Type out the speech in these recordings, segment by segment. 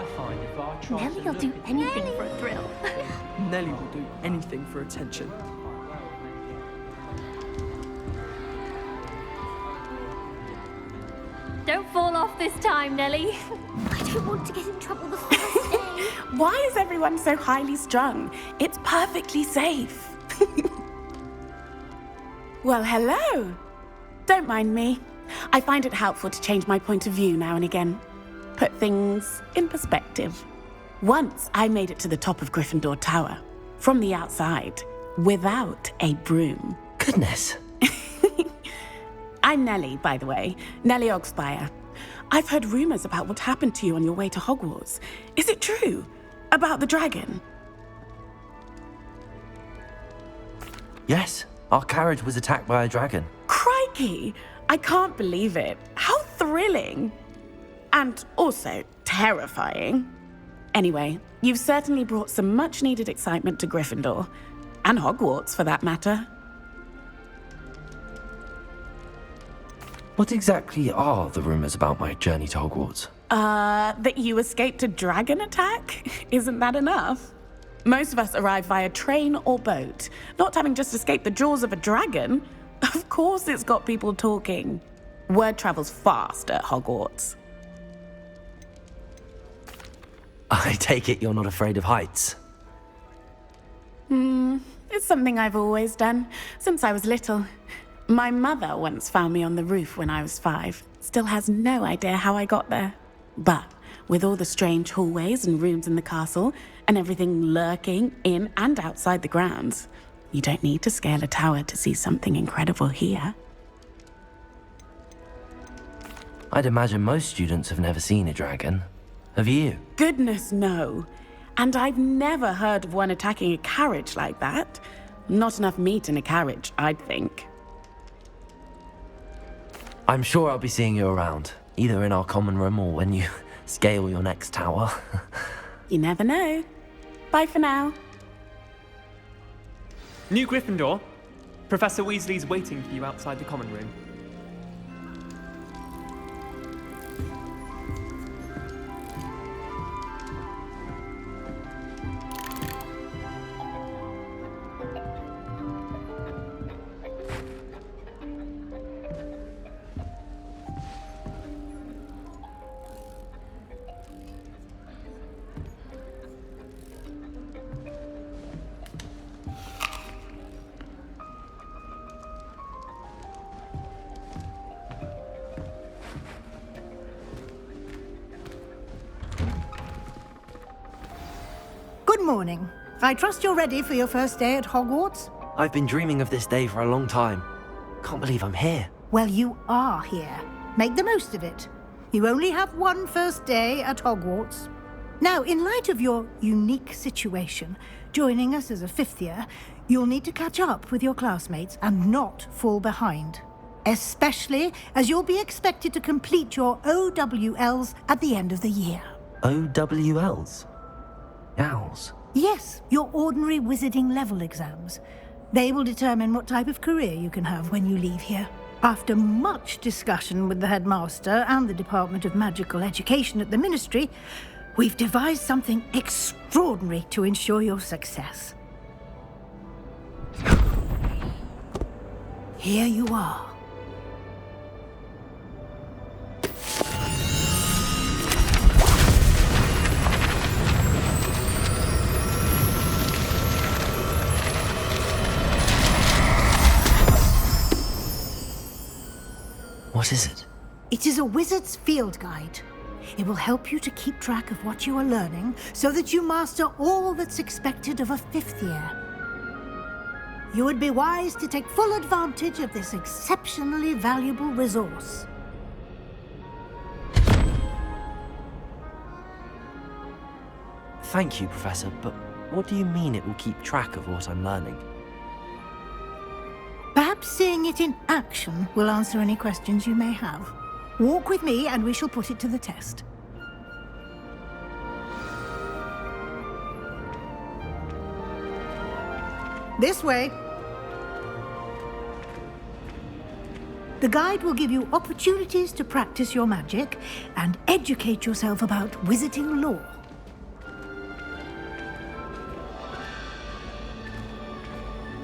find if I try Nellie to will do look at anything for a thrill. Nellie will do anything for attention. Don't fall off this time, Nellie. I don't want to get in trouble the first day. Why is everyone so highly strung? It's perfectly safe. Well, hello. Don't mind me. I find it helpful to change my point of view now and again. Put things in perspective. Once I made it to the top of Gryffindor Tower, from the outside, without a broom. Goodness. I'm Nellie, by the way. Nellie Ogspire. I've heard rumors about what happened to you on your way to Hogwarts. Is it true? About the dragon? Yes, our carriage was attacked by a dragon. Crikey! I can't believe it. How thrilling! And also terrifying. Anyway, you've certainly brought some much-needed excitement to Gryffindor. And Hogwarts, for that matter. What exactly are the rumors about my journey to Hogwarts? That you escaped a dragon attack? Isn't that enough? Most of us arrive via train or boat, not having just escaped the jaws of a dragon. Of course it's got people talking. Word travels fast at Hogwarts. I take it you're not afraid of heights. It's something I've always done, since I was little. My mother once found me on the roof when I was 5. Still has no idea how I got there. But with all the strange hallways and rooms in the castle, and everything lurking in and outside the grounds, you don't need to scale a tower to see something incredible here. I'd imagine most students have never seen a dragon. Have you? Goodness, no. And I've never heard of one attacking a carriage like that. Not enough meat in a carriage, I'd think. I'm sure I'll be seeing you around, either in our common room or when you scale your next tower. You never know. Bye for now. New Gryffindor, Professor Weasley's waiting for you outside the common room. Good morning. I trust you're ready for your first day at Hogwarts? I've been dreaming of this day for a long time. Can't believe I'm here. Well, you are here. Make the most of it. You only have one first day at Hogwarts. Now, in light of your unique situation, joining us as a 5th year, you'll need to catch up with your classmates and not fall behind. Especially as you'll be expected to complete your OWLs at the end of the year. OWLs? Owls? Yes, your ordinary wizarding level exams. They will determine what type of career you can have when you leave here. After much discussion with the headmaster and the Department of Magical Education at the Ministry, we've devised something extraordinary to ensure your success. Here you are. What is it? It is a wizard's field guide. It will help you to keep track of what you are learning so that you master all that's expected of a 5th year. You would be wise to take full advantage of this exceptionally valuable resource. Thank you, Professor, but what do you mean it will keep track of what I'm learning? Perhaps seeing it in action will answer any questions you may have. Walk with me and we shall put it to the test. This way. The guide will give you opportunities to practice your magic and educate yourself about wizarding lore.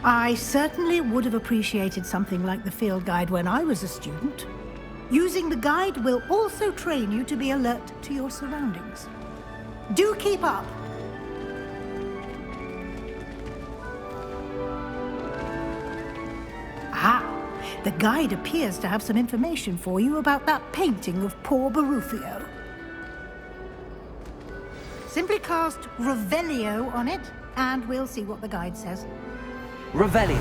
I certainly would have appreciated something like the field guide when I was a student. Using the guide will also train you to be alert to your surroundings. Do keep up! Ah, the guide appears to have some information for you about that painting of poor Barufio. Simply cast Revelio on it, and we'll see what the guide says. Revelio.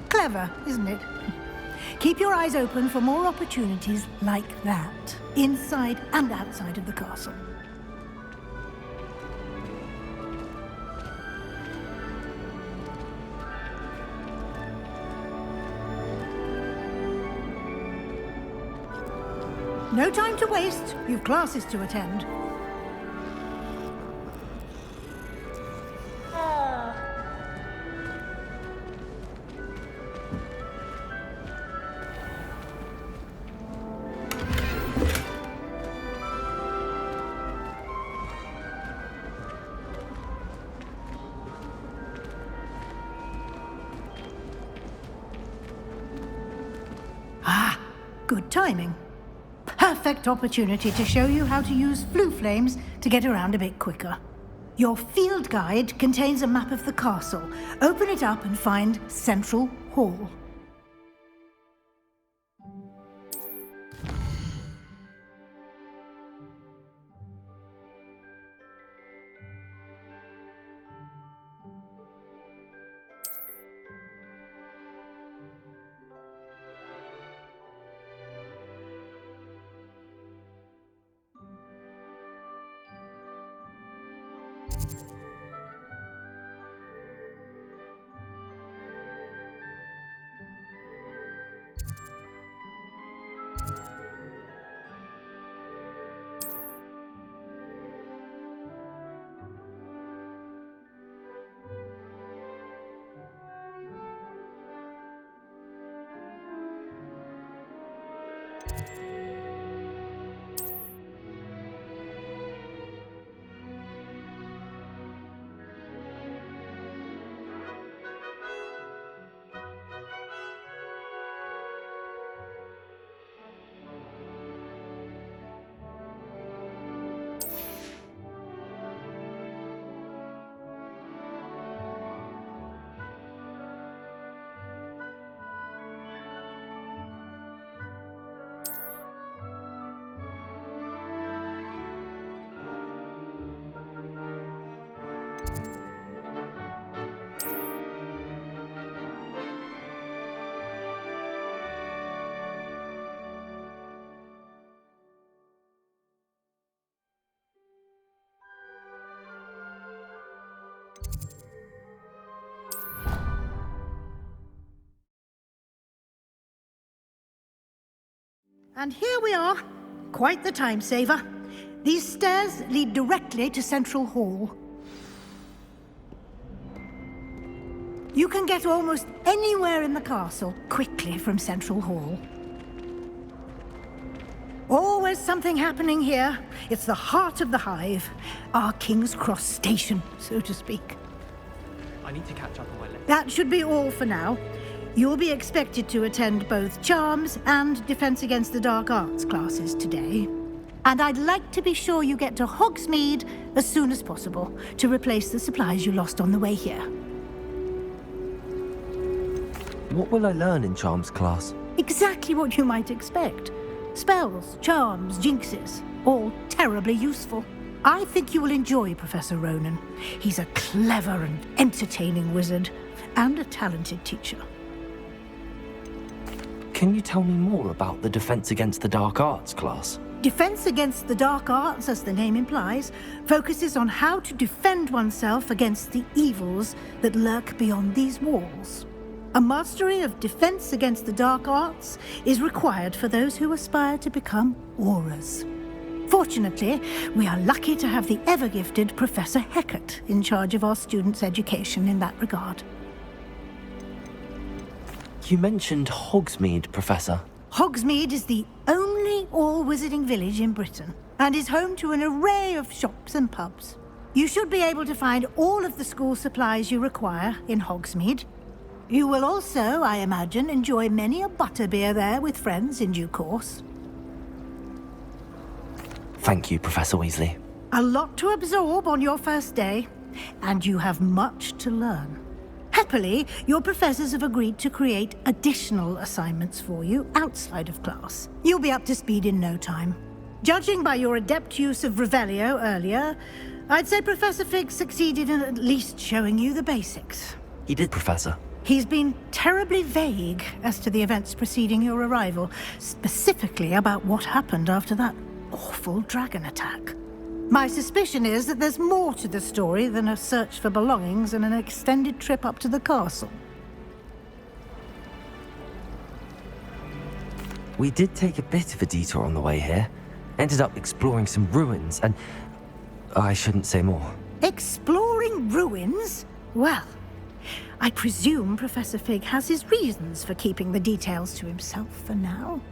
Clever, isn't it? Keep your eyes open for more opportunities like that, inside and outside of the castle. No time to waste. You've classes to attend. Good timing. Perfect opportunity to show you how to use flue flames to get around a bit quicker. Your field guide contains a map of the castle. Open it up and find Central Hall. And here we are. Quite the time saver. These stairs lead directly to Central Hall. You can get almost anywhere in the castle quickly from Central Hall. is something happening here. It's the heart of the hive. Our King's Cross station, so to speak. I need to catch up on my lessons. That should be all for now. You'll be expected to attend both Charms and Defense Against the Dark Arts classes today. And I'd like to be sure you get to Hogsmeade as soon as possible to replace the supplies you lost on the way here. What will I learn in Charms class? Exactly what you might expect. Spells, charms, jinxes, all terribly useful. I think you will enjoy Professor Ronan. He's a clever and entertaining wizard, and a talented teacher. Can you tell me more about the Defense Against the Dark Arts class? Defense Against the Dark Arts, as the name implies, focuses on how to defend oneself against the evils that lurk beyond these walls. A mastery of Defense Against the Dark Arts is required for those who aspire to become Aurors. Fortunately, we are lucky to have the ever-gifted Professor Hecat in charge of our students' education in that regard. You mentioned Hogsmeade, Professor. Hogsmeade is the only all-wizarding village in Britain, and is home to an array of shops and pubs. You should be able to find all of the school supplies you require in Hogsmeade. You will also, I imagine, enjoy many a butterbeer there with friends in due course. Thank you, Professor Weasley. A lot to absorb on your first day, and you have much to learn. Happily, your professors have agreed to create additional assignments for you outside of class. You'll be up to speed in no time. Judging by your adept use of Revelio earlier, I'd say Professor Fig succeeded in at least showing you the basics. He did, Professor. He's been terribly vague as to the events preceding your arrival, specifically about what happened after that awful dragon attack. My suspicion is that there's more to the story than a search for belongings and an extended trip up to the castle. We did take a bit of a detour on the way here. Ended up exploring some ruins and... I shouldn't say more. Exploring ruins? Well, I presume Professor Fig has his reasons for keeping the details to himself for now.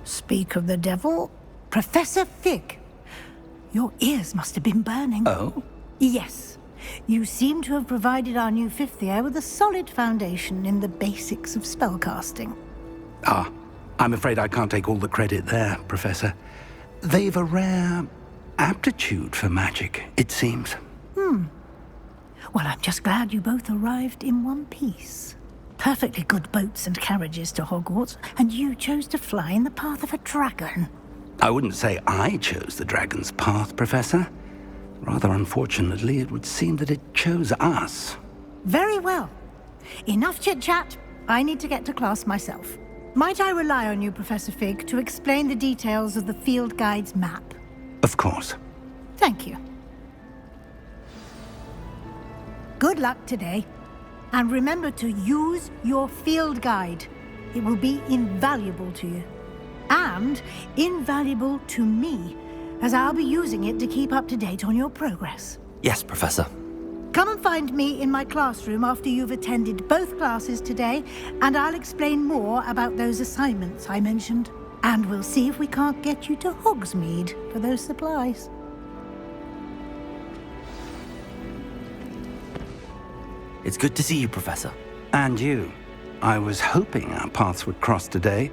Speak of the devil, Professor Fig. Your ears must have been burning. Oh? Yes. You seem to have provided our new fifth year with a solid foundation in the basics of spellcasting. Ah, I'm afraid I can't take all the credit there, Professor. They've a rare aptitude for magic, it seems. Well, I'm just glad you both arrived in one piece. Perfectly good boats and carriages to Hogwarts, and you chose to fly in the path of a dragon. I wouldn't say I chose the dragon's path, Professor. Rather unfortunately, it would seem that it chose us. Very well. Enough chit-chat. I need to get to class myself. Might I rely on you, Professor Fig, to explain the details of the field guide's map? Of course. Thank you. Good luck today. And remember to use your field guide. It will be invaluable to you. And invaluable to me, as I'll be using it to keep up to date on your progress. Yes, Professor. Come and find me in my classroom after you've attended both classes today, and I'll explain more about those assignments I mentioned. And we'll see if we can't get you to Hogsmeade for those supplies. It's good to see you, Professor. And you. I was hoping our paths would cross today,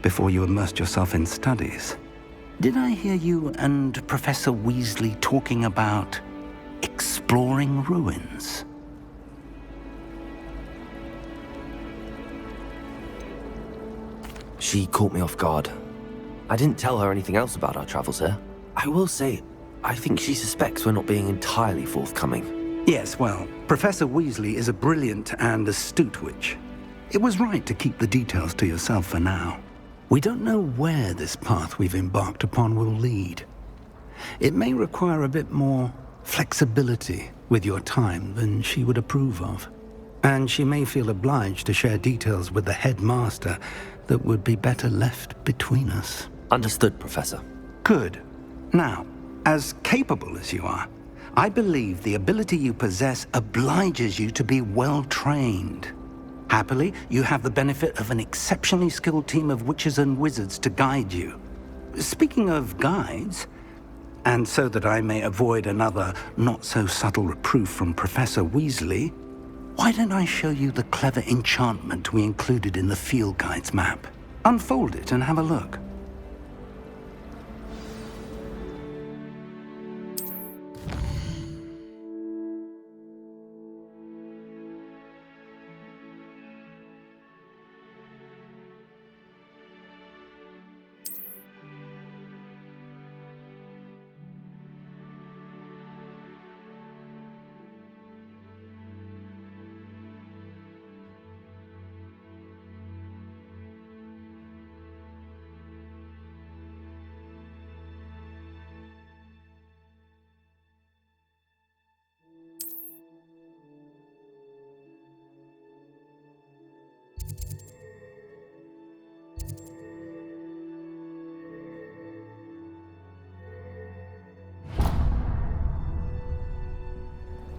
before you immersed yourself in studies. Did I hear you and Professor Weasley talking about exploring ruins? She caught me off guard. I didn't tell her anything else about our travels here. I will say, I think she suspects we're not being entirely forthcoming. Yes, well, Professor Weasley is a brilliant and astute witch. It was right to keep the details to yourself for now. We don't know where this path we've embarked upon will lead. It may require a bit more flexibility with your time than she would approve of. And she may feel obliged to share details with the headmaster that would be better left between us. Understood, Professor. Good. Now, as capable as you are, I believe the ability you possess obliges you to be well trained. Happily, you have the benefit of an exceptionally skilled team of witches and wizards to guide you. speaking of guides, and so that I may avoid another not-so-subtle reproof from Professor Weasley, why don't I show you the clever enchantment we included in the field guide's map? Unfold it and have a look.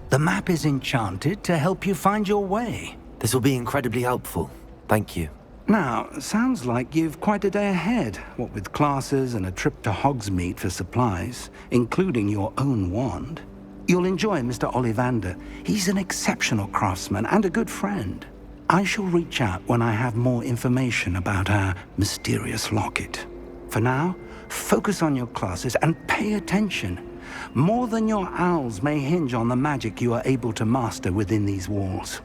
The map is enchanted to help you find your way. This will be incredibly helpful. Thank you. Now, sounds like you've quite a day ahead, what with classes and a trip to Hogsmeade for supplies, including your own wand. You'll enjoy Mr. Ollivander. He's an exceptional craftsman and a good friend. I shall reach out when I have more information about our mysterious locket. For now, focus on your classes and pay attention. More than your owls may hinge on the magic you are able to master within these walls.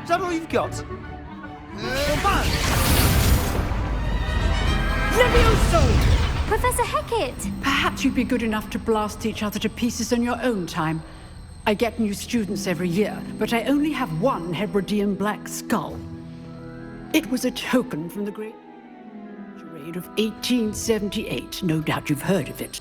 Is that all you've got? Professor Hecat! Perhaps you'd be good enough to blast each other to pieces in your own time. I get new students every year, but I only have one Hebridean black skull. It was a token from the Great Raid of 1878. No doubt you've heard of it.